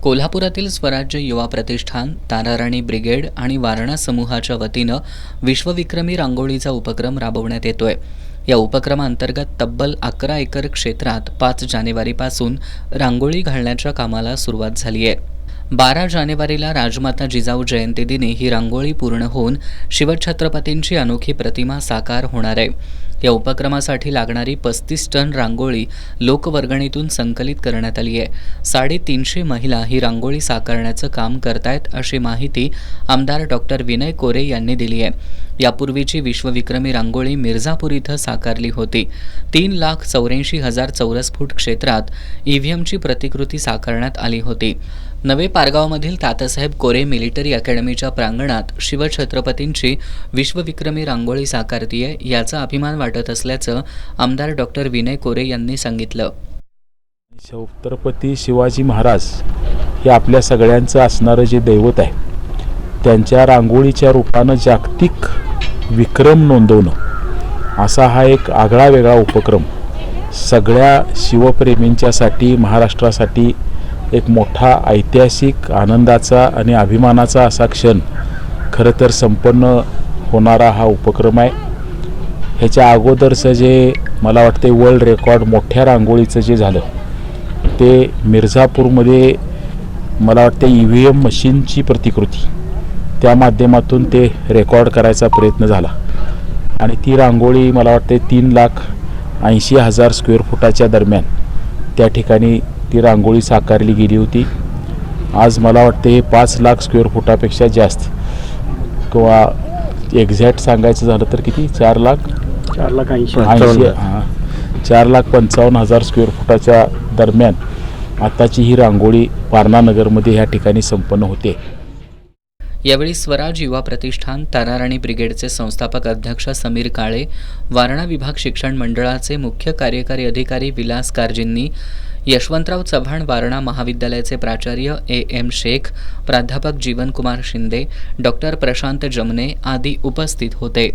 कोल्हापुरातील स्वराज्य युवा प्रतिष्ठान, ताराराणी ब्रिगेड आणि वारणा समूहाच्या वतीनं विश्वविक्रमी रांगोळीचा उपक्रम राबवण्यात येतोय। या उपक्रमांतर्गत तब्बल 11 एकर क्षेत्रात 5 जानेवारीपासून रांगोळी घालण्याच्या कामाला सुरुवात झाली आहे। 12 जानेवारीला राजमाता जिजाऊ जयंती दिनी ही रांगोळी पूर्ण होऊन शिवछत्रपतींची अनोखी प्रतिमा साकार होणार आहे। या उपक्रमासाठी लागणारी 35 टन रांगोळी लोकवर्गणीतून संकलित करण्यात आली आहे। 350 महिला ही रांगोळी साकारण्याचं काम करतायत अशी माहिती आमदार डॉक्टर विनय कोरे यांनी दिली आहे। यापूर्वीची विश्वविक्रमी रांगोळी मिर्झापूर इथं साकारली होती। 3,84,000 चौरस फूट क्षेत्रात ईव्हीएमची प्रतिकृती साकारण्यात आली होती। नवे पारगावमधील तात्यासाहेब कोरे मिलिटरी अकॅडमीच्या प्रांगणात शिवछत्रपतींची विश्वविक्रमी रांगोळी साकारतीये याचा अभिमान वाटत असल्याचं आमदार डॉक्टर विनय कोरे यांनी सांगितलं। छत्रपती शिवाजी महाराज हे आपल्या सगळ्यांचं असणारं जे दैवत आहे, त्यांच्या रांगोळीच्या रूपानं जागतिक विक्रम नोंदवणं असा हा एक आगळा वेगळा उपक्रम सगळ्या शिवप्रेमींच्यासाठी, महाराष्ट्रासाठी एक मोठा ऐतिहासिक आनंदाचा आणि अभिमानाचा असा क्षण खरं तर संपन्न होणारा हा उपक्रम आहे। ह्याच्या अगोदरचं जे मला वाटते वर्ल्ड रेकॉर्ड मोठ्या रांगोळीचं जे झालं ते मिर्झापूरमध्ये मला वाटते EVM मशीनची प्रतिकृती त्या माध्यमातून ते रेकॉर्ड करायचा प्रयत्न झाला आणि ती रांगोळी मला वाटते 3,80,000 स्क्वेअर फुटाच्या दरम्यान त्या ठिकाणी ती रांगोळी साकारली गेली होती। आज मला वाटते हे 5 लाख स्क्वेअर फुटापेक्षा जास्त किंवा एक्झॅक्ट सांगायचं झालं तर किती 4,55,000 स्क्वेअर फुटाच्या दरम्यान आताची ही रांगोळी पारणा नगरमध्ये ह्या ठिकाणी संपन्न होते। यावेळी स्वराज युवा प्रतिष्ठान, ताराराणी ब्रिगेडचे संस्थापक अध्यक्ष समीर काळे, वारणा विभाग शिक्षण मंडळाचे मुख्य कार्यकारी अधिकारी विलास कारजींनी, यशवंतराव चव्हाण वारणा महाविद्यालयाचे प्राचार्य AM शेख, प्राध्यापक जीवनकुमार शिंदे, डॉक्टर प्रशांत जमने आदी उपस्थित होते।